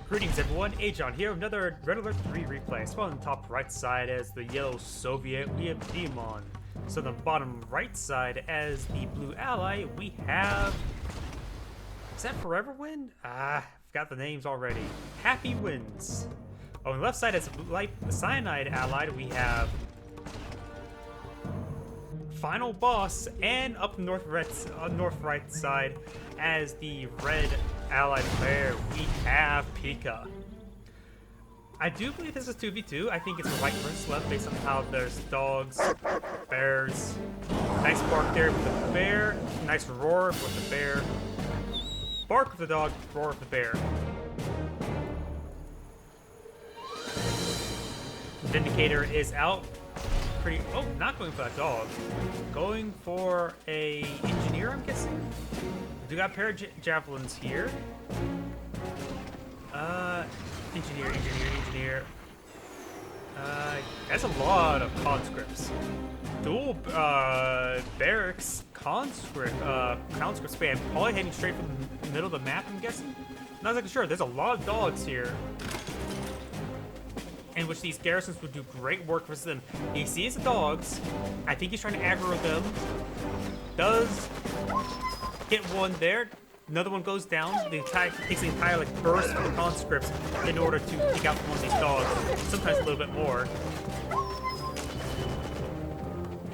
Greetings everyone, Agion here, another Red Alert 3 replay. So on the top right side as the yellow Soviet, we have Demon. So on the bottom right side as the blue ally, we have... Is that Forever Wind? Forgot the names already. HappyWins. On the left side as the Cyanide allied, we have... TheFinalBoss, and up north right side as the red allied player, we have Pik4a. I do believe this is 2v2. I think it's right versus left based on how there's dogs, bears. Nice bark there with the bear. Nice roar with the bear. Bark with the dog, roar with the bear. Vindicator is out. Oh, not going for that dog. Going for a engineer, I'm guessing? We do got a pair of javelins here. Engineer. That's a lot of conscripts. Dual barracks conscript span. Probably heading straight from the middle of the map, I'm guessing. Not exactly sure. There's a lot of dogs here, in which these garrisons would do great work versus them. He sees the dogs. I think he's trying to aggro them. Does get one there. Another one goes down. The attack takes the entire burst of the conscripts in order to take out one of these dogs. Sometimes a little bit more.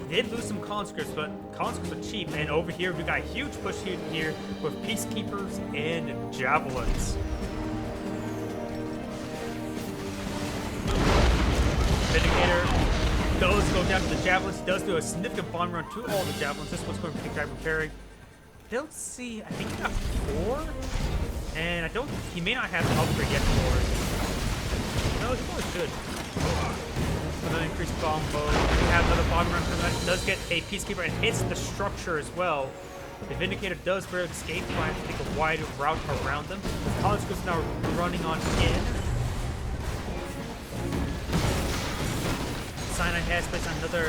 He did lose some conscripts, but conscripts are cheap. And over here, we got a huge push here with peacekeepers and javelins. Vindicator does go down to the javelins. He does do a significant bomb run to all the javelins. This one's going to take time repairing. Don't see. I think he got 4, and I don't. He may not have the upgrade yet for it. No, he probably should. Another increased bomb bow. We have another bomb run from that. Does get a peacekeeper and hits the structure as well. The Vindicator does barely escape, trying to take a wide route around them. The conscripts now running on in. Cyanide has placed another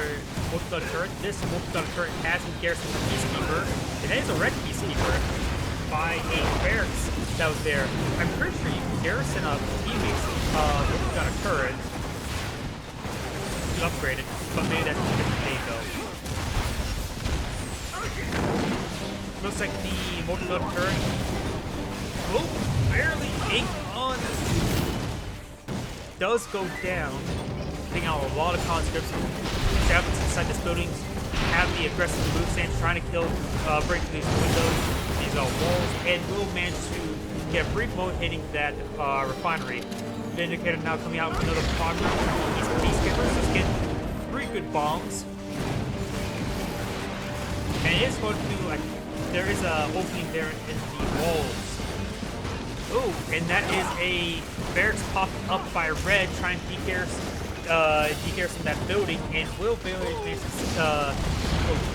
multi-gun turret. This multi-gun turret has been garrisoned with a peacekeeper. It is a red peacekeeper by a barracks that was there. I'm pretty sure you can garrison a teammate's multi-gun turret to upgrade it, but maybe that's a different day though. Looks like the multi-gun turret barely ink on. Does go down. Taking out a lot of conscripts. Javelins inside this building have the aggressive move stance, trying to kill, break through these windows, these walls, and will manage to get a brief moment hitting that refinery. Vindicator now coming out with another bomb run. These peacekeepers just get 3 good bombs. And it is going to, there is an opening there in the walls. Oh, and that is a barracks popped up by red, trying to degarrison that building, and will barely go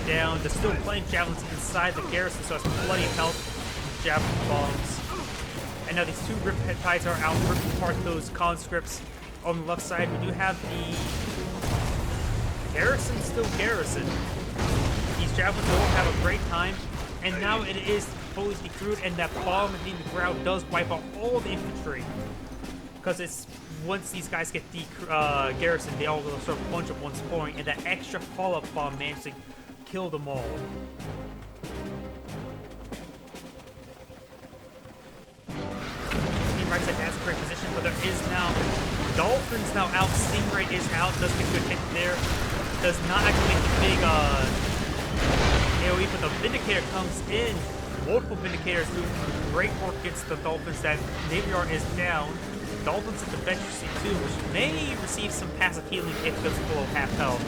down. There's still plenty of javelins inside the garrison, so it's plenty of health from javelin bombs. And now these 2 riptides are out ripping apart those conscripts. On the left side, we do have the garrison still garrisoned. These javelins don't have a great time, and now it is fully decrewed, and that bomb hitting the ground does wipe out all the infantry. Because it's once these guys get garrisoned, they all sort of punch at one point, and that extra follow-up bomb manages to kill them all. Team right side has a great position, but there is now Dolphins now out. Stingray is out. Does get a good hit there. Does not actually make the big AoE, but the Vindicator comes in. Multiple Vindicators doing great work against the Dolphins. That Navy Yard is down. Dolphins at the bench too, which may receive some passive healing if it goes below half health.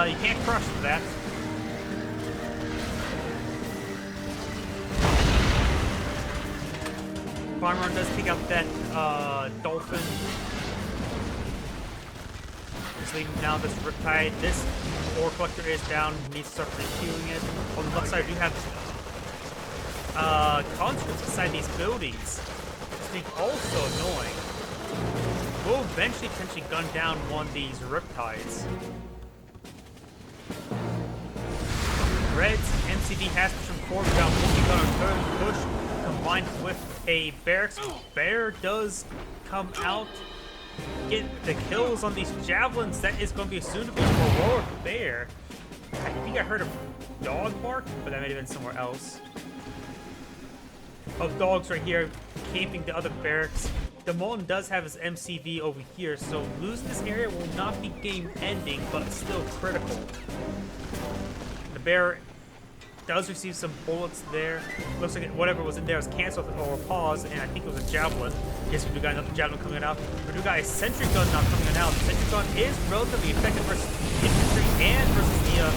You can't crush that. Bomb run does take out that Dolphin. Just leaving now this Riptide. This Ore Collector is down, needs to start refueling it. On the left side, we have conscripts inside these buildings. Being also annoying. We'll eventually potentially gun down one of these riptides. Red's MCD has pushed him forward without moving on a third push. combined with a barracks. Bear does come out, get the kills on these javelins. That is going to be soon to be a heroic bear. I think I heard a dog bark, but that may have been somewhere else. Of dogs right here camping the other barracks. Dimon does have his MCV over here, so losing this area will not be game ending, but still critical. The bear does receive some bullets there. Looks like whatever was in there was canceled or paused, and I think it was a javelin. Guess we do got another javelin coming out. We do got a sentry gun now coming out. The sentry gun is relatively effective versus infantry and versus the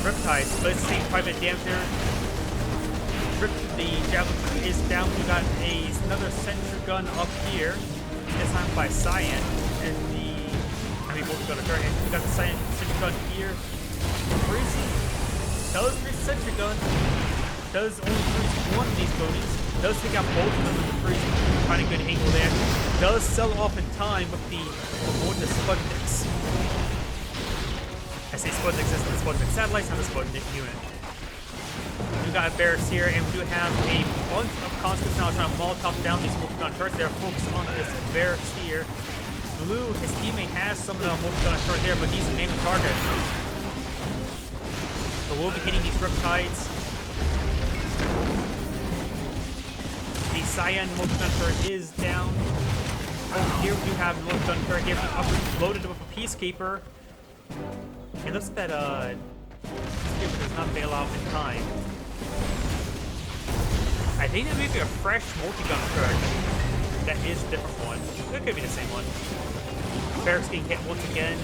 riptides, but it's taking quite a bit of damage there. The javelin is down. We got another sentry gun up here, this time by Cyan, and we're gonna turn it. We got the Cyan sentry gun here. Freezing does freeze the sentry gun. Does only freeze one of these bodies. Does take out both of them with the freezing. Find a good angle there. Does sell off in time with the Sputniks. I say Sputniks as the Sputnik satellites, not the Sputnik unit. We got barracks here, and we do have a bunch of conscripts now trying to Molotov down these multi-gun turrets. They're focused on this barracks here. Blue, his teammate has some of the multi-gun turrets there, but he's a main target. So we'll be hitting these riptides. The Cyan multi-gun turret is down. Over here we do have a multi-gun turret here, loaded with a Peacekeeper. It looks that Peacekeeper does not bail out in time. I think that may be a fresh multi-gun turret. That is a different one. It could be the same one. Barracks getting hit once again.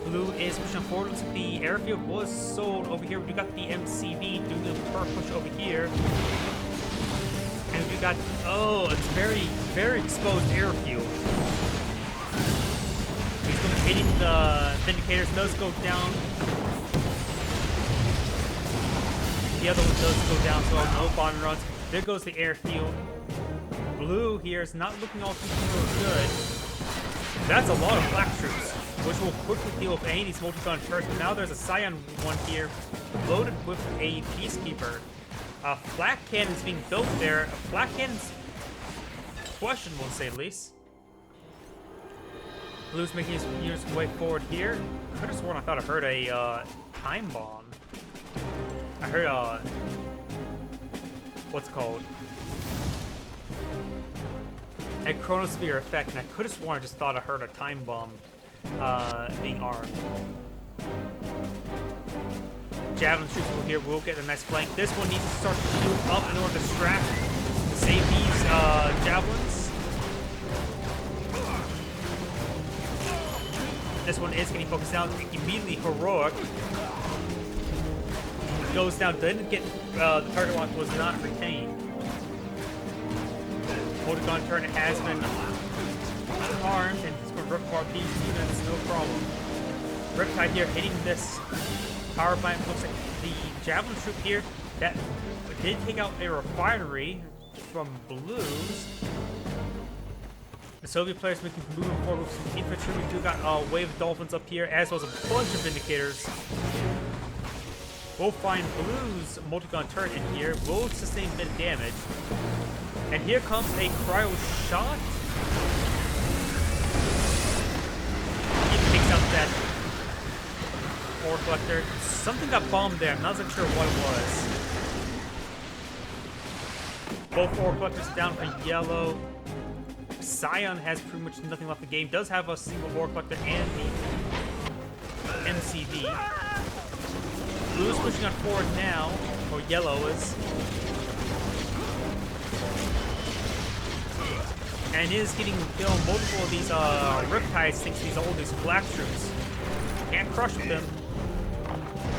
Blue is pushing forward. The airfield was sold over here. We got the MCV doing the perk push over here. And we got, it's very, very exposed airfield. He's going to be hitting the Vindicators. Does go down. The other one does go down, so no bomb runs. There goes the airfield. Blue here is not looking all too good. That's a lot of black troops, which will quickly deal with any of these multi-gun turrets. But now there's a Cyan one here, loaded with a Peacekeeper. Flak cannons being built there. Flak cannons questionable, to say the least. Blue's making his units way forward here. I could have sworn I thought I heard a time bomb. I heard what's it called? A chronosphere effect, and I could have sworn I just thought I heard a time bomb being armed. Javelin troops over here will get a nice flank. This one needs to start to shoot up in order to distract, save these javelins. This one is getting focused down. Immediately heroic. Goes down. Didn't get the target lock, was not retained. Multi-gun turret has been armed, and he's going to rip apart these units, no problem. Riptide here hitting this power plant. Looks like the javelin troop here that did take out a refinery from Blues. The Soviet players making moving forward with some infantry. We do got a wave of dolphins up here, as well as a bunch of Vindicators. We'll find Blue's multi-gun turret in here. Will sustain a bit of damage. And here comes a cryo shot. It takes out that ore collector. Something got bombed there. I'm not exactly sure what it was. Both ore collectors down for yellow. Cyan has pretty much nothing left in the game. Does have a single ore collector and the MCV. Blue's pushing on forward now, or yellow is. And is getting killed multiple of these riptides thanks to these black troops. Can't crush them.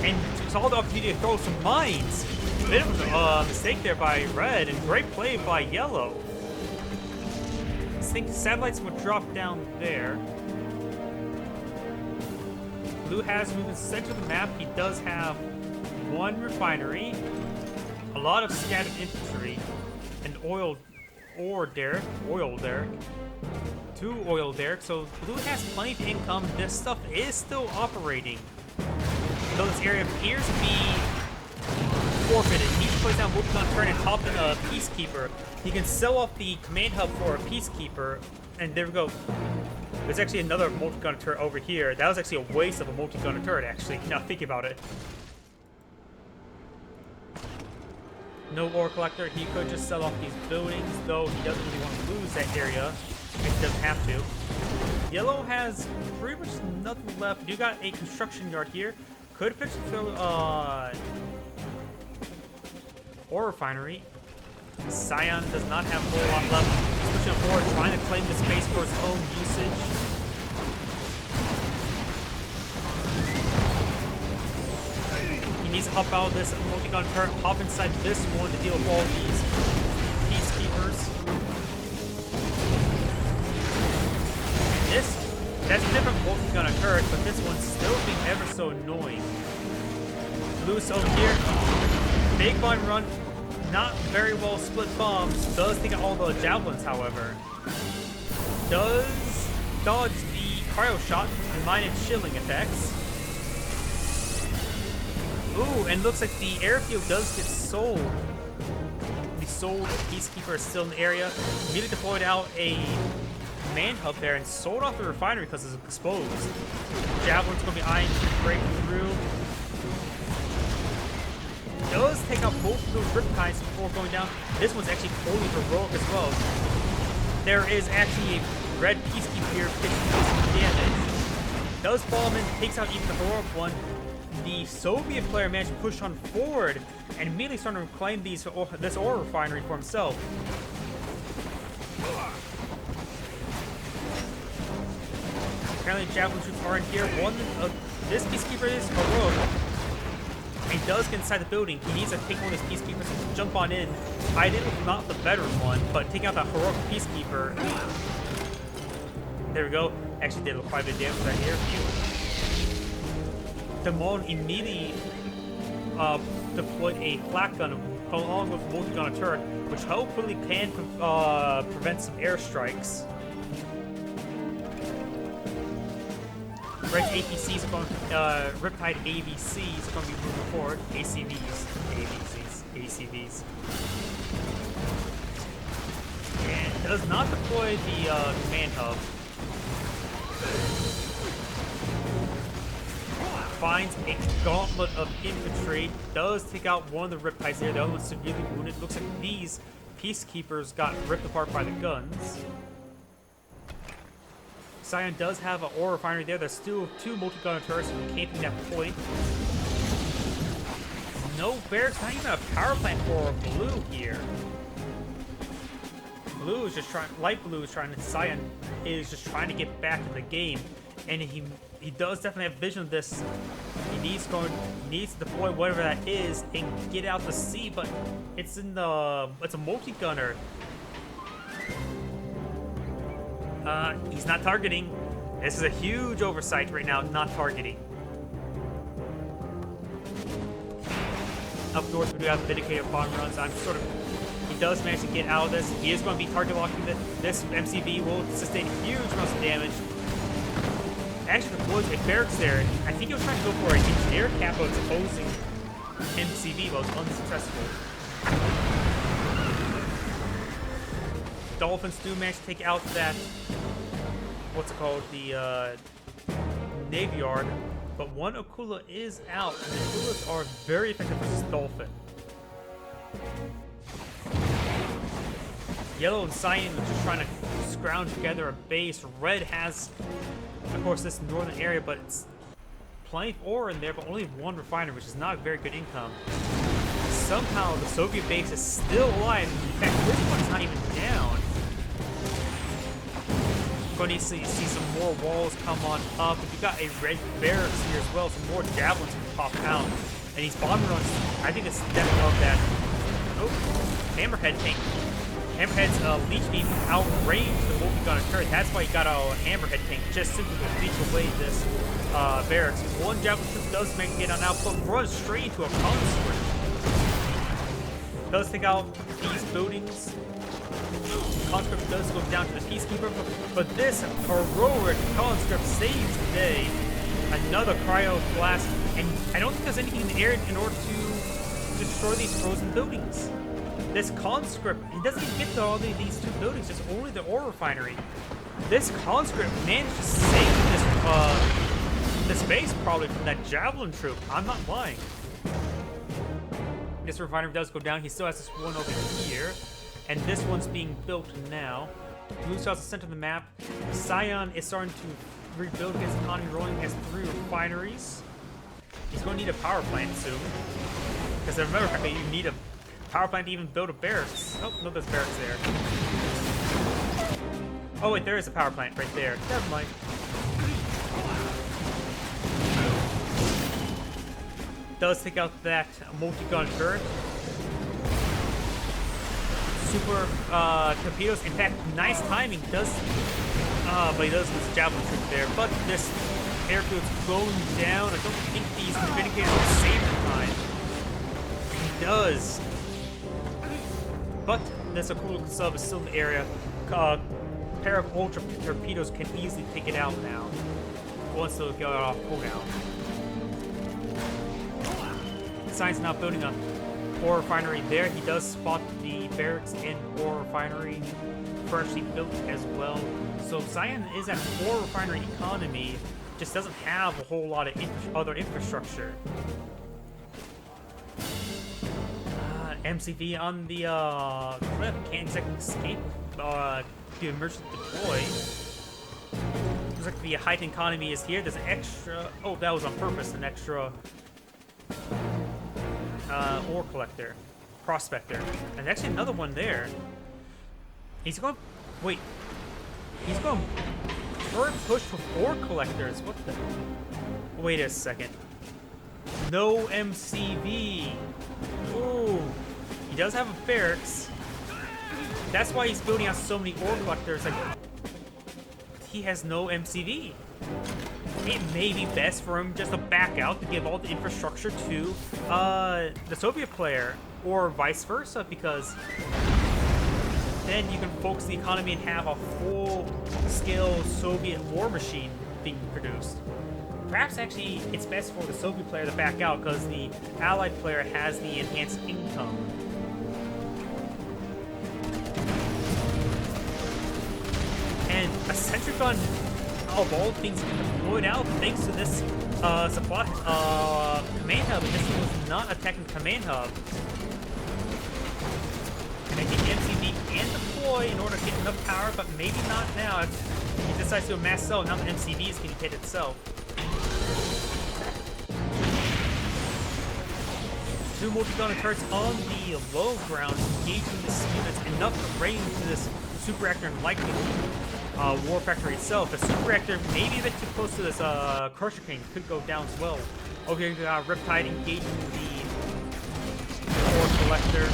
And saw the opportunity to throw some mines. Bit of a mistake there by red, and great play by yellow. I think satellites would drop down there. Blue has moved in the center of the map. He does have one refinery, a lot of scattered infantry, an oil derrick, 2 oil there, so blue has plenty of income. This stuff is still operating. Though this area appears to be forfeited. He needs to place down multi-gun turret and hop in a Peacekeeper. He can sell off the command hub for a Peacekeeper, and there we go. There's actually another multi-gun turret over here. That was actually a waste of a multi-gun turret, actually, now think about it. No ore collector. He could just sell off these buildings, though he doesn't really want to lose that area. He doesn't have to. Yellow has pretty much nothing left. You got a construction yard here. Could potentially throw ore refinery. Cyan does not have a whole lot left. He's pushing forward, trying to claim the space for his own usage. He needs to hop out of this multi-gun turret, hop inside this one to deal with all these Peacekeepers. That's a different multi-gun turret, but this one's still being ever so annoying. Loose over here. Big bomb run. Not very well split bombs. Does take out all the javelins, however. Does dodge the cryo shot and minus chilling effects. Ooh, and looks like the airfield does get sold. The sold Peacekeeper is still in the area. Immediately deployed out a command hub there and sold off the refinery because it's exposed. Javelin's going to be eyeing to break through. Does take out both of those Riptides before going down. This one's actually fully heroic as well. There is actually a red Peacekeeper here, 50 damage. Does bomb in, takes out even the heroic one. The Soviet player managed to push on forward and immediately started to reclaim this ore refinery for himself. Apparently Javelin troops are in here. This Peacekeeper is heroic. He does get inside the building. He needs to take one of his Peacekeepers and jump on in. I did with not the better one, but take out that heroic Peacekeeper. There we go. Actually did quite a bit of damage to that airfield. Dimon immediately deployed a flak gun along with a multi-gun turret, which hopefully can prevent some airstrikes. Red APCs are going, Riptide AVCs are going to be moving forward. ACVs. And does not deploy the command hub. Finds a gauntlet of infantry. Does take out one of the Riptides there. The other one's severely wounded. Looks like these Peacekeepers got ripped apart by the guns. Cyan does have an ore refinery there. There's still 2 multi-gunner turrets camping that point. No barracks, not even a power plant for blue here. Blue is just trying, light blue is trying, Cyan is just trying to get back in the game. And he does definitely have vision of this. He needs to deploy whatever that is and get out to sea, but it's a multi-gunner. He's not targeting. This is a huge oversight right now, not targeting. Up north, we do have dedicated bomb runs. He does manage to get out of this. He is going to be target locking this. MCV will sustain huge amounts of damage. Actually deploys a barracks there. I think he was trying to go for an engineer cap, but it's opposing MCV, but was unsuccessful. Dolphins do manage to take out that, what's it called, the Navy Yard, but one Akula is out, and the Akulas are very effective versus Dolphin. Yellow and Cyan are just trying to scrounge together a base. Red has, of course, this northern area, but it's plenty of ore in there, but only 1 refinery, which is not a very good income. Somehow the Soviet base is still alive. In fact, this one's not even down. Going to see some more walls come on up. If you got a red barracks here as well, some more javelins can pop out. And these bomb runs, I think it's definitely of that. Oh, Hammerhead tank. Hammerhead's leech beam outranged the multi-gunner turret. That's why he got a Hammerhead tank, just simply to leech away this barracks. One javelin troop does make it on out, but runs straight into a consort. Does take out these buildings. Conscript does go down to the Peacekeeper, but this heroic conscript saves the day. Another cryo blast, and I don't think there's anything in the air in order to destroy these frozen buildings. This conscript, he doesn't even get to all these two buildings, just only the ore refinery. This conscript managed to save this base probably from that javelin troop. I'm not lying. This refinery does go down. He still has this one over here, and this one's being built now. Blue Star's the center of the map. Scion is starting to rebuild his economy, rolling his 3 refineries. He's going to need a power plant soon, because remember, you need a power plant to even build a barracks. Oh, no, there's barracks there. Oh wait, there is a power plant right there. Never mind. Does take out that multi-gun turret. Super torpedoes. In fact, nice timing. But he does lose javelin troop there. But this airfield's going down. I don't think these Vindicators will save the time. He does. But this Akula sub is still in the area. A pair of ultra torpedoes can easily take it out now. Once they'll go off cooldown. Science now building a ore refinery there. He does spot the barracks and ore refinery freshly built as well. So Scion is at ore refinery economy, just doesn't have a whole lot of other infrastructure. MCV on the cliff can't exactly escape the emergency deploy. Looks like the heightened economy is here. There's an extra. Oh, that was on purpose. An extra ore collector, prospector, and actually another one there. He's going. Wait. He's going. Forward push for ore collectors. What the? Wait a second. No MCV. Ooh. He does have a barracks. That's why he's building out so many ore collectors. Like, he has no MCV. It may be best for him just to back out to give all the infrastructure to the Soviet player, or vice versa, because then you can focus the economy and have a full-scale Soviet war machine being produced. Perhaps actually it's best for the Soviet player to back out because the Allied player has the enhanced income. And a sentry gun, of all things, can deployed out thanks to this supply command hub. And this was not attacking the command hub. Making MCV can deploy in order to get enough power, but maybe not now. If he decides to do a mass cell, now the MCV is getting hit itself. 2 multi-gunner turrets on the low ground, engaging this unit's enough range to this super reactor and likely war factory itself. The super reactor may be a bit too close to this crusher king, could go down as well. Okay, Riptide engaging the ore collector.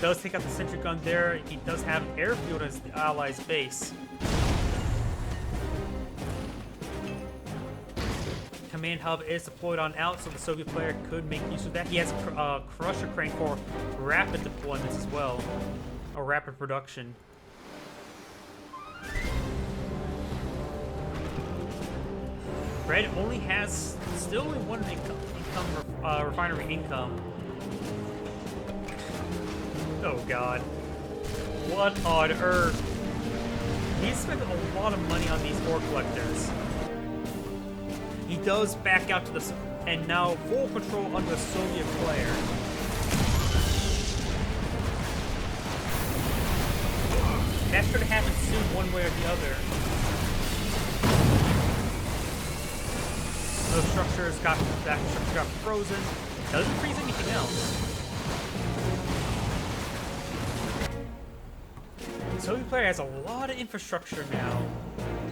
Does take out the sentry gun there. He does have an airfield as the Allies' base. Command hub is deployed on out, so the Soviet player could make use of that. He has a crusher crane for rapid deployments as well, or rapid production. Red only has still only one refinery income. Oh god. What on earth? He spent a lot of money on these ore collectors. He does back out to the... and now full control under the Soviet player. That should happen soon, one way or the other. Those structures got... that structure got frozen. Doesn't freeze anything else. The Soviet player has a lot of infrastructure now.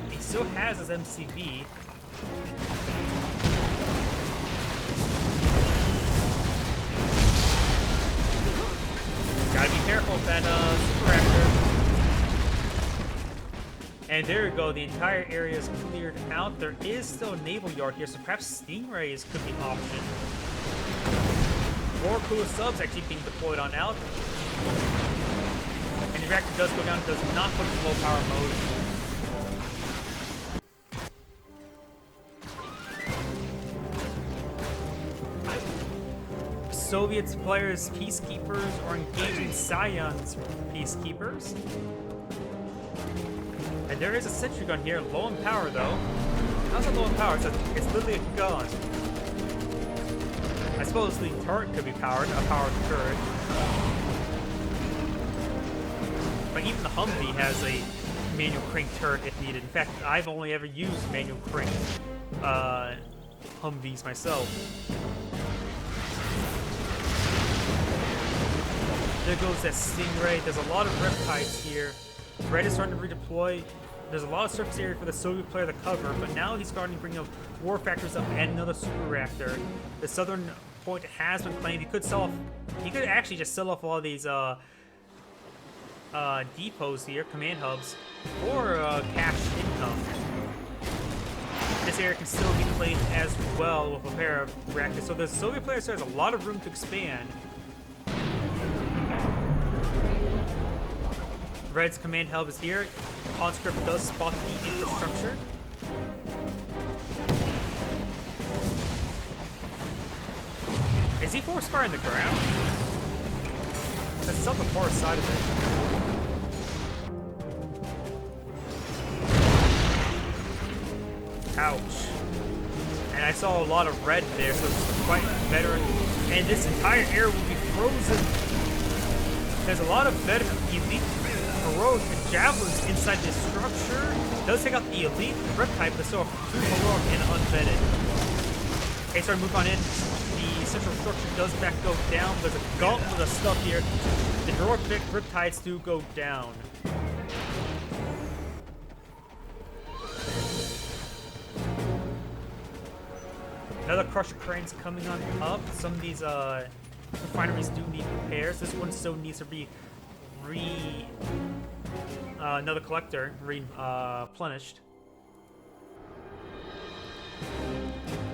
He still has his MCV. Gotta be careful with that super reactor. And there we go, the entire area is cleared out. There is still a naval yard here, so perhaps stingrays could be an option. More cool subs actually being deployed on out. the reactor does go down, it does not put it in low power mode. Soviet players' peacekeepers are engaging Scion's peacekeepers. And there is a sentry gun here, low in power though. How's it low in power? It's literally a gun. I suppose the turret could be powered, a powered turret. But even the Humvee has a manual crank turret if needed. In fact, I've only ever used manual crank Humvees myself. There goes that Stingray. There's a lot of Riptides here. Red is starting to redeploy. There's a lot of surface area for the Soviet player to cover, but now he's starting to bring up war factors up and another super reactor. The southern point has been claimed. He could sell off. He could actually just sell off all these depots here, command hubs, for cash income. This area can still be claimed as well with a pair of reactors. So the Soviet player still has a lot of room to expand. Red's command hub is here. Conscript does spot the infrastructure. Is he force fire in the ground? That's on the far side of it. Ouch. And I saw a lot of red there, so it's quite veteran. And this entire area will be frozen. There's a lot of veteran elite heroic and javelins inside this structure. It does take out the elite Riptide, but still too heroic and unvetted. Okay, sorry, move on in. The central structure does back go down. There's a gauntlet of stuff here. The heroic Riptides do go down. Another crusher crane's coming on up. Some of these refineries do need repairs. This one still needs to be another collector replenished.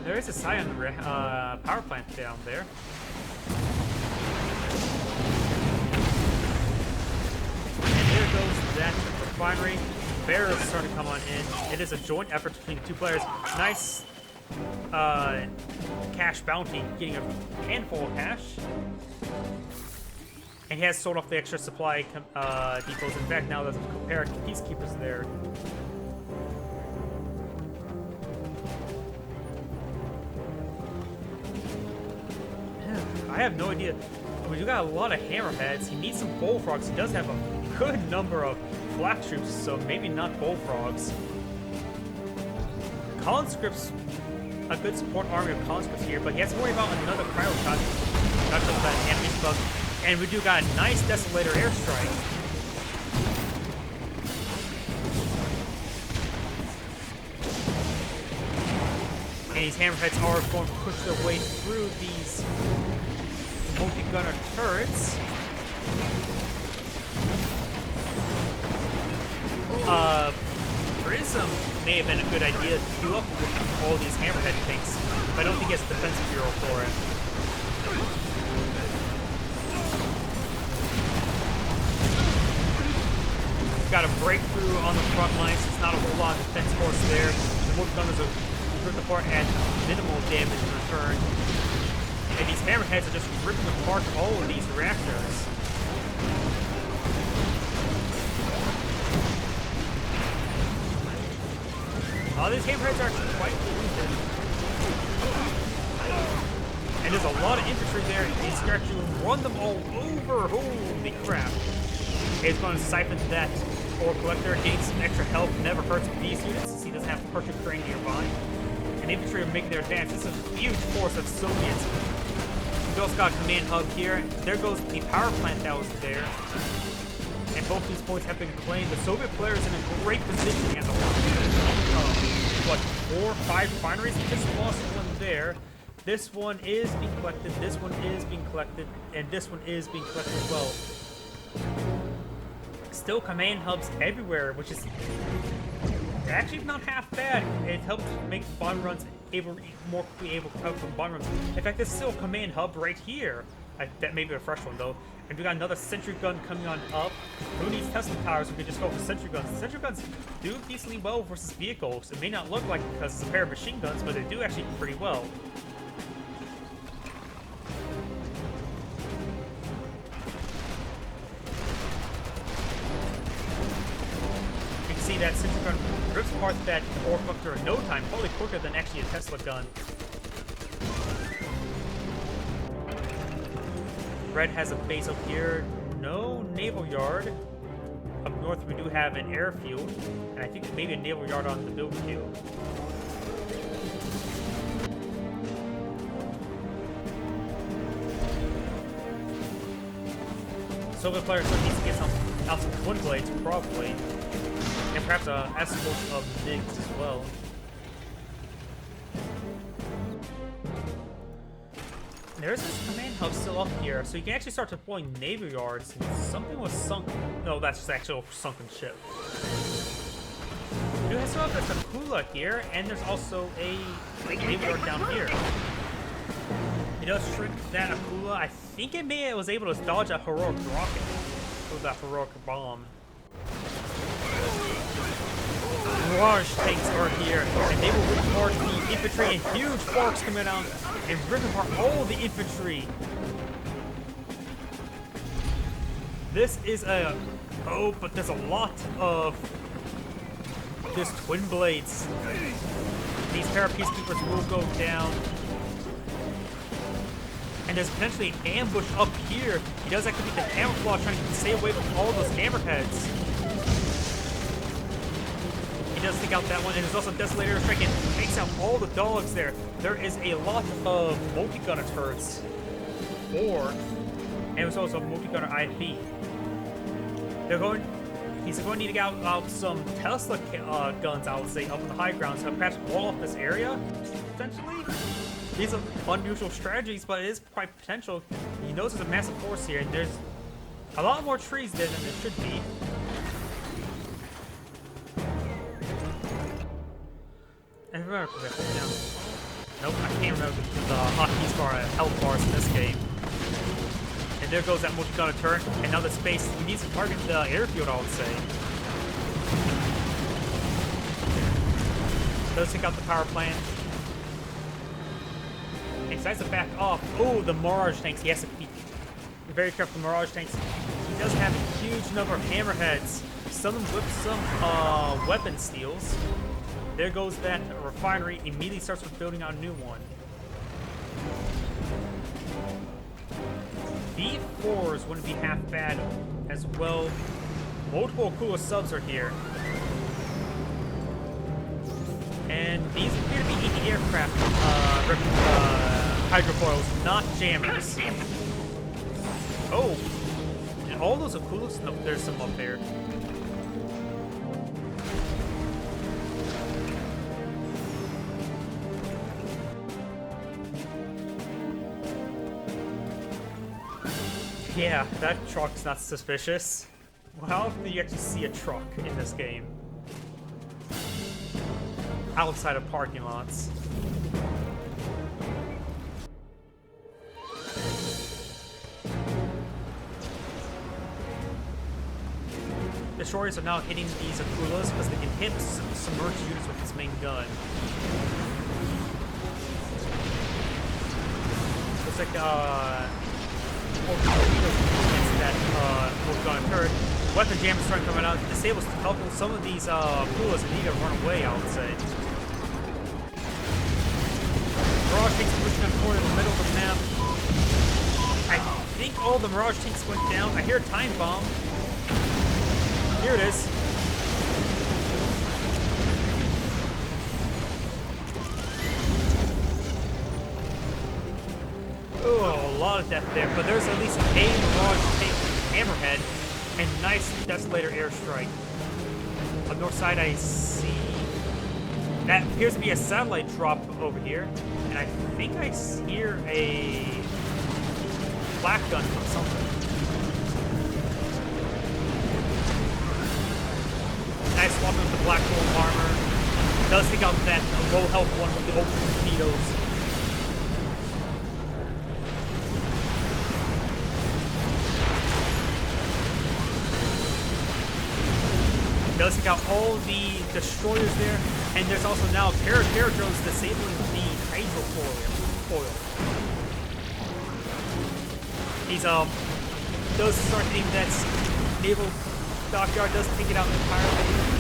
There is a Scion power plant down there. And there goes that refinery. Bear is starting to come on in. It is a joint effort between the two players. Nice cash bounty, getting a handful of cash. And he has sold off the extra supply depots. In fact, now there's a pair of peacekeepers there. I have no idea. We do got a lot of hammerheads. He needs some bullfrogs. He does have a good number of flak troops, so maybe not bullfrogs. Conscripts, a good support army of conscripts here, but he has to worry about another cryo shot. Not just that enemy's bug. And we do got a nice Desolator airstrike. And these hammerheads are going to push their way through these multi-gunner turrets. Prism may have been a good idea to queue up with all these hammerhead things, but I don't think he has a defensive bureau for it. Got a breakthrough on the front lines. It's not a whole lot of defense force there. The multi-gunners are ripped apart at minimal damage in return. And these hammerheads are just ripping apart all of these reactors. All these hammerheads are actually quite wounded. And there's a lot of infantry there. He's going to run them all over. Holy crap. It's going to siphon that ore collector, gain some extra health, never hurts these units since he doesn't have a perfect crane nearby. And infantry are making their advance. This is a huge force of Soviets. We've also got a command hub here. There goes the power plant that was there. And both these points have been claimed. The Soviet player is in a great position. He has a what, 4 or 5 refineries? He just lost one there. This one is being collected, this one is being collected, and this one is being collected as well. Still command hubs everywhere, which is actually not half bad. It helps make bomb runs more quickly able to cover from bomb runs. In fact, there's still a command hub right here. That may be a fresh one though. And we got another sentry gun coming on up. Who needs Tesla towers? We can just go for sentry guns. Sentry guns do decently well versus vehicles. It may not look like it because it's a pair of machine guns, but they do actually pretty well. You can see that sentry gun rips apart that orc buster in no time, probably quicker than actually a Tesla gun. Red has a base up here. No naval yard. Up north we do have an airfield. And I think maybe a naval yard on the build field. Soviet player still needs to get out some twin blades, probably. And perhaps a escort of MiGs as well. There's this command hub still up here, so you can actually start deploying naval yards. Something was sunk. No, that's just actual sunken ship. We do still have this Akula here, and there's also a naval yard down here. It does shrink that Akula. I think it was able to dodge a heroic rocket with that heroic bomb. Mirage tanks are here, and they will rip apart the infantry, and huge forks coming out and rip apart all the infantry. This is a... Oh, but there's a lot of... There's twin blades. These pair of peacekeepers will go down. And there's potentially an ambush up here. He does activate the camouflage, trying to stay away from all those hammerheads. He does take out that one, and there's also Desolator Strike and takes out all the dogs there. There is a lot of multi-gunner turrets. And there's also a multi-gunner IFB. He's going to need to get out some Tesla guns, I would say, up on the high ground, so perhaps wall off this area, potentially? These are unusual strategies, but it is quite potential. He knows there's a massive force here, and there's a lot more trees there than there should be. And remember, nope, I can't remember the hotkeys for health bars in this game. And there goes that multi-gunner turret, and now the space, he needs to target the airfield, I would say. Does take out the power plant. And decides to back off. Oh, the Mirage tanks, he has to be very careful with the Mirage tanks. He does have a huge number of hammerheads. Some of them with some weapon steals. There goes that refinery, immediately starts with building out a new one. V4s wouldn't be half bad as well. Multiple cooler subs are here. And these appear to be anti-aircraft hydrofoils, not jammers. Oh, and all those Akulas? Nope, there's some up there. Yeah, that truck's not suspicious. Well, how often do you actually see a truck in this game? Outside of parking lots. Destroyers are now hitting these Akulas because they can hit submerged units with this main gun. Looks like, against that multi-gunner turret. Weapon jammers starting coming out. Disables helping some of these Akulas need to run away, I would say. Mirage tanks pushing them forward in the middle of the map. I think all the Mirage tanks went down. I hear a time bomb. Here it is. Oh, a lot of death there, but there's at least a Mirage tank hammerhead and nice Desolator airstrike. On the north side, I see that appears to be a satellite drop over here, and I think I hear a flak gun from something. Nice swap with the black gold armor. Does take out that low health one with the ultra torpedoes. Does take out all the destroyers there, and there's also now a pair of drones disabling the hydrofoil. He's does start hitting that naval dockyard, does take it out entirely.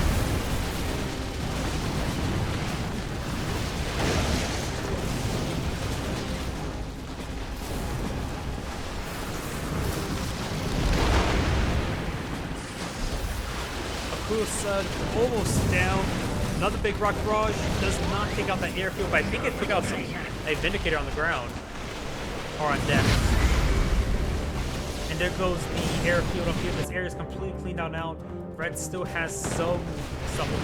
Almost down. Another big rock barrage does not take out that airfield, but I think it took out a Vindicator on the ground or on deck. And there goes the airfield up here. This area is completely cleaned out. Red still has some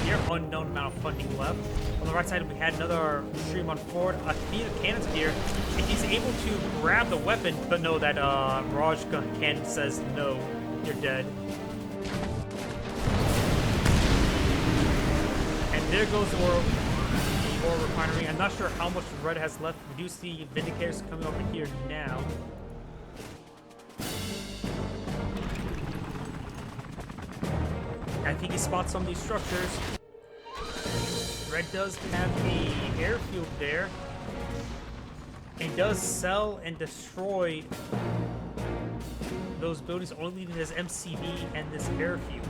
near unknown amount of funding left. On the right side, we had another stream on forward. A few cannons here, and he's able to grab the weapon, but no, that barrage gun cannon says no, you're dead. There goes the ore refinery. I'm not sure how much Red has left. We do see Vindicators coming over here now. I think he spots some of these structures. Red does have the airfield there. And does sell and destroy those buildings, only leaving his MCV and this airfield.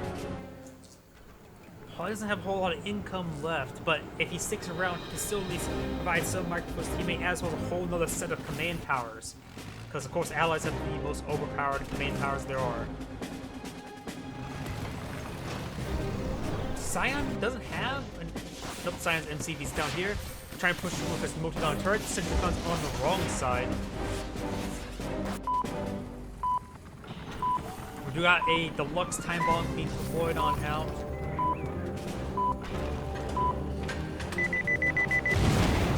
He doesn't have a whole lot of income left, but if he sticks around, he can still at least provide some market for his teammate, as well as a whole nother set of command towers. Because, of course, allies have the most overpowered command towers there are. Scion doesn't have... Nope, Scion's MCV's down here. Trying to push through with his multi-gun turret. Sentrycon's on the wrong side. We do got a deluxe time bomb being deployed on out.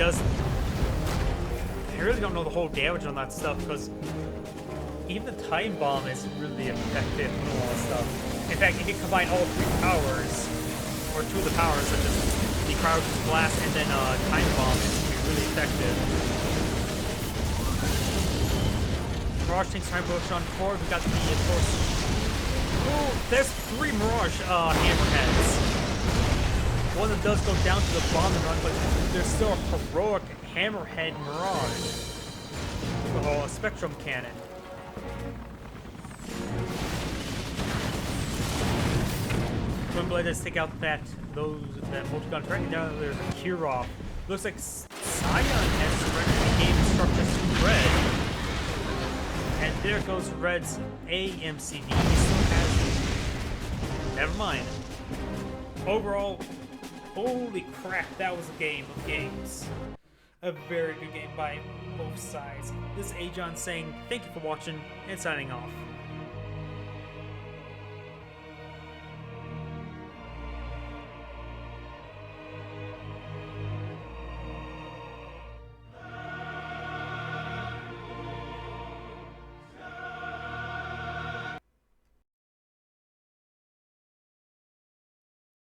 I really don't know the whole damage on that stuff, because even the time bomb is really effective and all that stuff. In fact, if you combine all three powers, or two of the powers, such as the cryogen blast and then time bomb, it's going to be really effective. Mirage tanks trying to push on forward. We got the, of course. Oh, there's 3 Mirage hammerheads. One of them does go down to the bomb and run, but there's still a heroic Hammerhead Mirage. Oh, a Spectrum Cannon. Twinblade does take out that multi-gun turret. Now there's a Kirov. Looks like Scion has surrendered the game structure to Red. And there goes Red's AMCV. He still has... Never mind. Overall, holy crap, that was a game of games. A very good game by both sides. This is Agion saying thank you for watching and signing off.